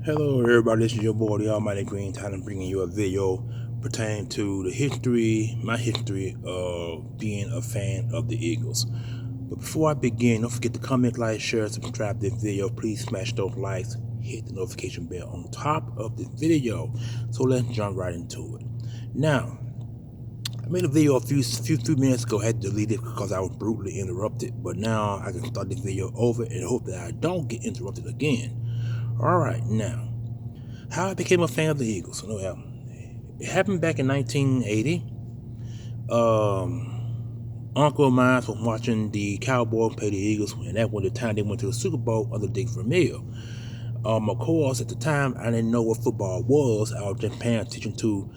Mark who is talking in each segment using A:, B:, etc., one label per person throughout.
A: Hello everybody, this is your boy the Almighty Green Time, bringing you a video pertaining to my history of being a fan of the Eagles. But before I begin, don't forget to comment, like, share, subscribe to this video. Please smash those likes, hit the notification bell on top of this video. So let's jump right into it. Now, I made a video a few minutes ago. I had to delete it because I was brutally interrupted. But now I can start this video over and hope that I don't get interrupted again. Alright, now, how I became a fan of the Eagles. Well, it happened back in 1980. Uncle of mine was watching the Cowboys play the Eagles, and that was the time they went to the Super Bowl under Dick Vermeil. Of course, at the time, I didn't know what football was. I was just paying attention to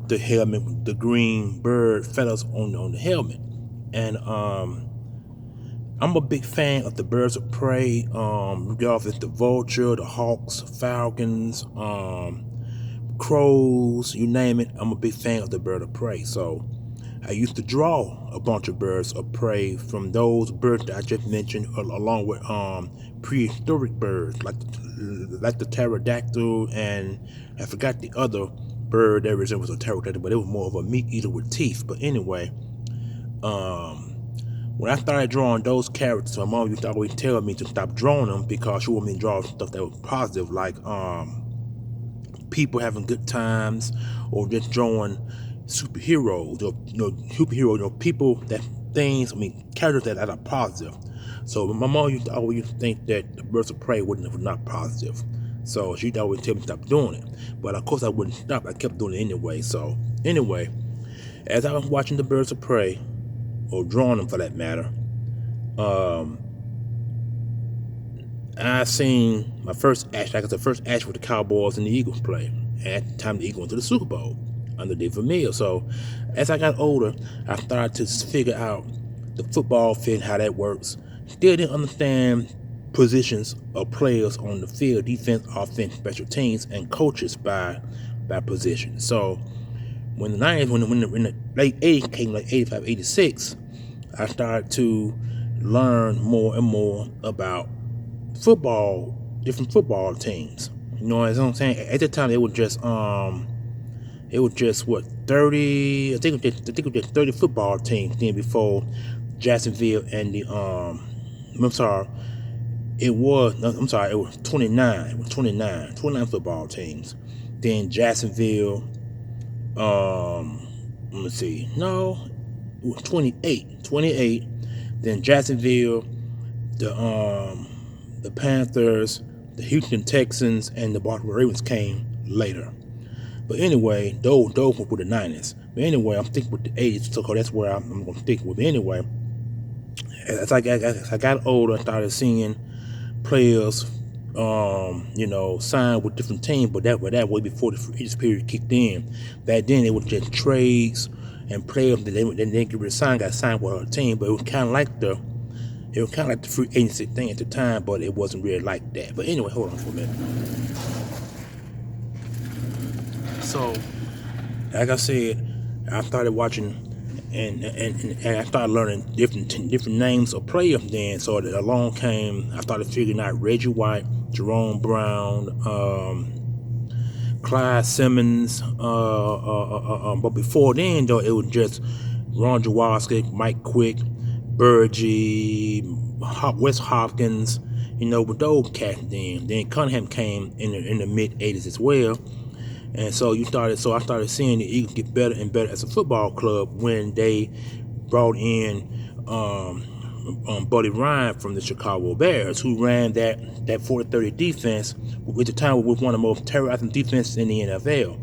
A: the helmet, the green bird feathers on the helmet. And I'm a big fan of the birds of prey, regardless if it's the vulture, the hawks, falcons, crows, you name it. I'm a big fan of the bird of prey. So I used to draw a bunch of birds of prey from those birds that I just mentioned, along with prehistoric birds like the pterodactyl, and I forgot the other bird that resembles a pterodactyl, but it was more of a meat eater with teeth. But anyway, when I started drawing those characters, my mom used to always tell me to stop drawing them because she wanted me to draw stuff that was positive, like people having good times, or just drawing superheroes, people characters that are positive. So my mom used to always think that the birds of prey was not positive. So she'd always tell me to stop doing it. But of course I wouldn't stop. I kept doing it anyway. So anyway, as I was watching the birds of prey, or drawing them for that matter, I seen my first action. The first action with the Cowboys and the Eagles play. And at the time, the Eagles went to the Super Bowl under Dick Vermeil. So as I got older, I started to figure out the football field, how that works. Still didn't understand positions of players on the field: defense, offense, special teams, and coaches by position. So when the 90s, when the late 80s came, like 85, 86, I started to learn more and more about football, different football teams. You know what I'm saying? At the time, it was just what, 30? I think it was just 30 football teams. Then before Jacksonville and the it was 29. It was 29 football teams. Then Jacksonville. Let me see. No, it was 28. Then Jacksonville, the Panthers, the Houston Texans, and the Baltimore Ravens came later. But anyway, those were the 90s. But anyway, I'm thinking with the 80s, so that's where I'm going to stick with. But anyway, as I got older, I started seeing players signed with different teams, but that way before the free agency period kicked in. Back then, it was just trades and players that they didn't get signed, got signed with a team. But it was kind of like the free agency thing at the time, but it wasn't really like that. But anyway, hold on for a minute. So, like I said, I started watching and I started learning different names of players then. So that along came, I started figuring out Reggie White, Jerome Brown, Clyde Simmons, but before then, though, it was just Ron Jaworski, Mike Quick, Burgee, Wes Hopkins, with those cats then. Then Cunningham came in the mid 80s as well. And so I started seeing the Eagles get better and better as a football club when they brought in Buddy Ryan from the Chicago Bears, who ran that 40-30 defense, which at the time was one of the most terrorizing defenses in the NFL.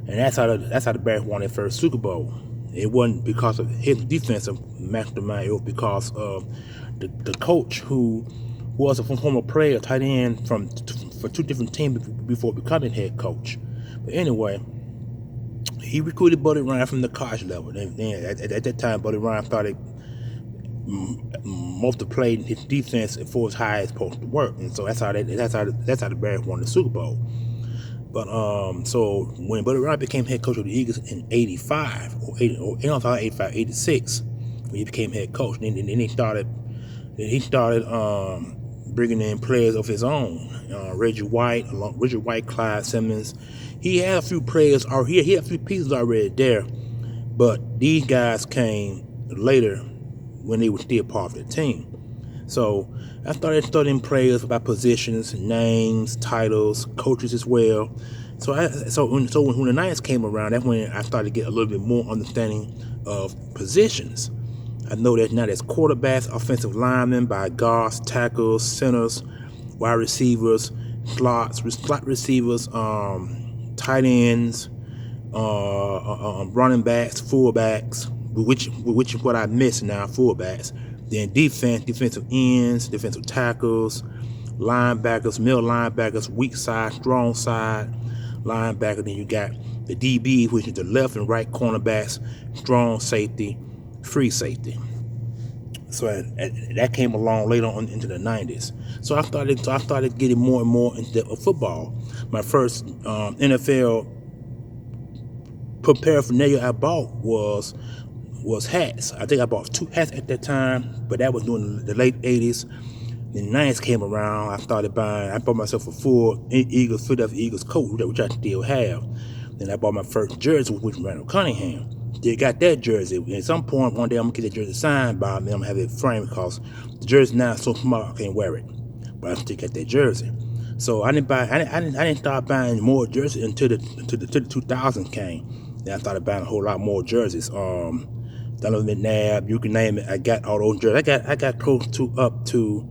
A: And that's how the Bears won their first Super Bowl. It wasn't because of his defensive mastermind. It was because of the coach who was a former player, tight end for two different teams before becoming head coach. But anyway, he recruited Buddy Ryan from the college level. And at that time, Buddy Ryan started multiplying his defense for as high as supposed to work, and so that's how the Bears won the Super Bowl. But so when Buddy Ryan became head coach of the Eagles in 85 or 85, 86, when he became head coach, then he started bringing in players of his own. Reggie White, Clyde Simmons. He had a few players, or he had a few pieces already there, but these guys came later when they were still part of the team. So I started studying players by positions, names, titles, coaches as well. So when the Niners came around, that's when I started to get a little bit more understanding of positions. I know that now there's quarterbacks, offensive linemen, by guards, tackles, centers, wide receivers, slot receivers, tight ends, running backs, fullbacks, which is what I miss now, fullbacks. Then defensive ends, defensive tackles, linebackers, middle linebackers, weak side, strong side linebacker. Then you got the DB, which is the left and right cornerbacks, strong safety, free safety. So that came along later on into the 90s. So I started getting more and more into football. My first NFL paraphernalia I bought was hats. I think I bought 2 hats at that time, but that was during the late 80s. The 90s came around. I bought myself a full Philadelphia Eagles coat, which I still have. Then I bought my first jersey, which was Randall Cunningham. They got that jersey. At some point, one day, I'm gonna get that jersey signed by me. I'm gonna have it framed because the jersey now is so small I can't wear it. But I still got that jersey. So I didn't start buying more jerseys until the 2000s came. Then I started buying a whole lot more jerseys. Donovan McNabb, you can name it. I got all those jerseys. I got close to up to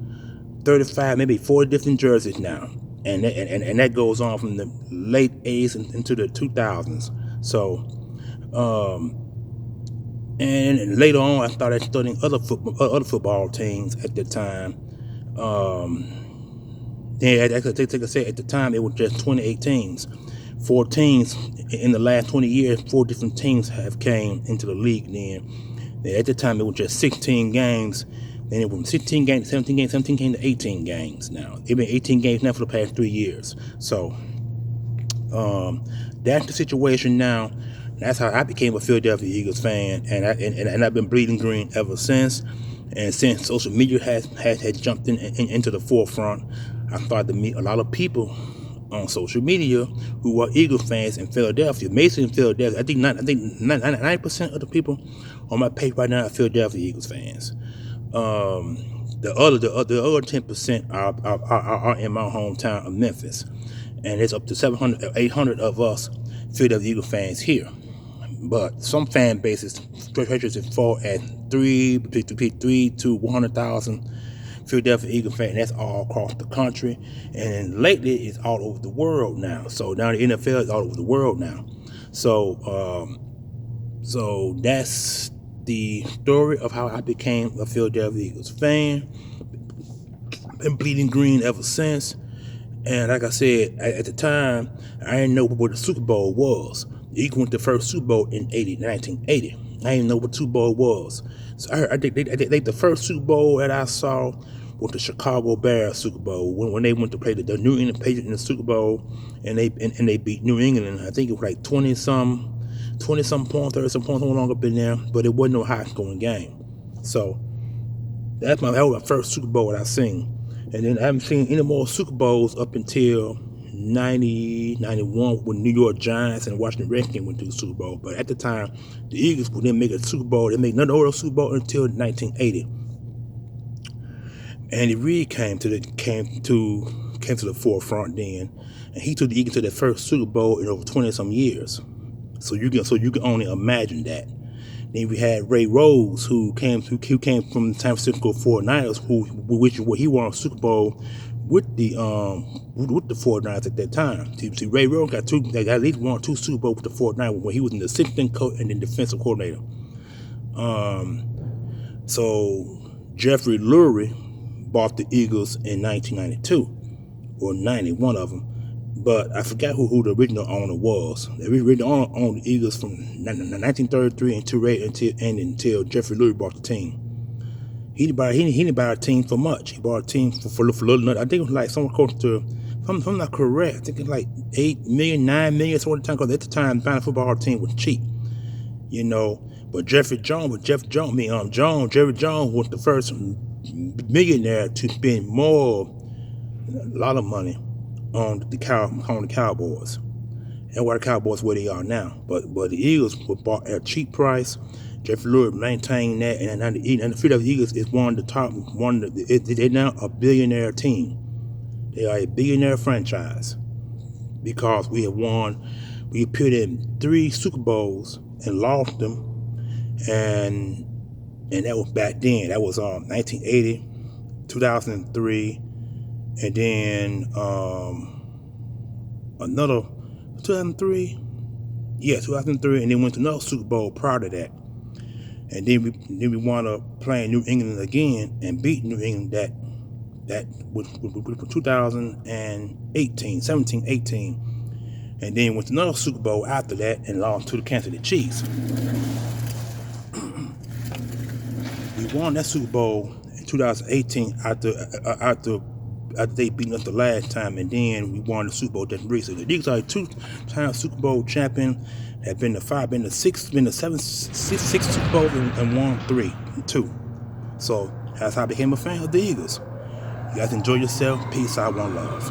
A: 35, maybe 40 different jerseys now, and that goes on from the late 80s into the 2000s. So, and later on, I started studying other football teams at the time. Like I said, at the time it was just 28 teams. 4 teams in the last 20 years. 4 different teams have came into the league. Then at the time it was just 16 games. Then it went 16 games, 17 games, 17 came to 18 games now. It's been 18 games now for the past 3 years. So that's the situation now. That's how I became a Philadelphia Eagles fan, and I've been bleeding green ever since. And since social media has jumped into the forefront, I started to meet a lot of people on social media who are Eagles fans in Philadelphia, mainly in Philadelphia. I think 90% of the people on my page right now are Philadelphia Eagles fans. The other 10% are in my hometown of Memphis, and it's up to 700, 800 of us Philadelphia Eagles fans here. But some fan bases stretches as far as 3 to 100,000 Philadelphia Eagles fans. That's all across the country, and lately it's all over the world now. So now the NFL is all over the world now. So that's the story of how I became a Philadelphia Eagles fan. Been bleeding green ever since. And like I said, at the time, I didn't know what the Super Bowl was. The Eagles went to the first Super Bowl in 1980. I didn't know what Super Bowl was. So I think the first Super Bowl that I saw was the Chicago Bears Super Bowl when they went to play the New England Patriots in the Super Bowl, and they beat New England. I think it was like 20-some points, 30-some points, no longer been there, but it wasn't no high-scoring game. So that was my first Super Bowl that I seen. And then I haven't seen any more Super Bowls up until 90, 91 when New York Giants and Washington Redskins went to the Super Bowl. But at the time, the Eagles didn't make a Super Bowl. They made none of those Super Bowl until 1980. And it really came to the forefront then. And he took the Eagles to their first Super Bowl in over 20-some years. So you can only imagine that. Then we had Ray Rhodes, who came from the San Francisco 49ers, where he won a Super Bowl with the 49ers at that time. See, Ray Rhodes got at least 1 or 2 Super Bowls with the 49ers when he was an assistant coach and then defensive coordinator. So Jeffrey Lurie bought the Eagles in 1992 or 90, one of them. But I forgot who the original owner was. The original owner owned the Eagles from 1933 until Jeffrey Lurie bought the team. He didn't buy a team for much. He bought a team for little nothing. I think it was like somewhere close to, if I'm not correct, I think it's like 8 million, 9 million, somewhere at the time, because at the time, buying a football team was cheap. You know, but Jerry Jones was the first millionaire to spend more a lot of money on the Cowboys. And why the Cowboys where they are now. But the Eagles were bought at a cheap price. Jeffrey Lurie maintained that, and the Philadelphia Eagles is one of the top. They're now a billionaire team. They are a billionaire franchise because we have won. We appeared in 3 Super Bowls and lost them, and that was back then. That was 1980, 2003, and then another 2003. Yeah, 2003, and then went to another Super Bowl prior to that. And then we wound up playing New England again and beat New England that with 2018, 17, 18. And then went to another Super Bowl after that and lost to the Kansas City Chiefs. We won that Super Bowl in 2018 after they beat us the last time, and then we won the Super Bowl just recently. The Eagles are a 2-time Super Bowl champion. Have been the six Super Bowls and won 3 and 2. So that's how I became a fan of the Eagles. You guys enjoy yourself. Peace out, one love.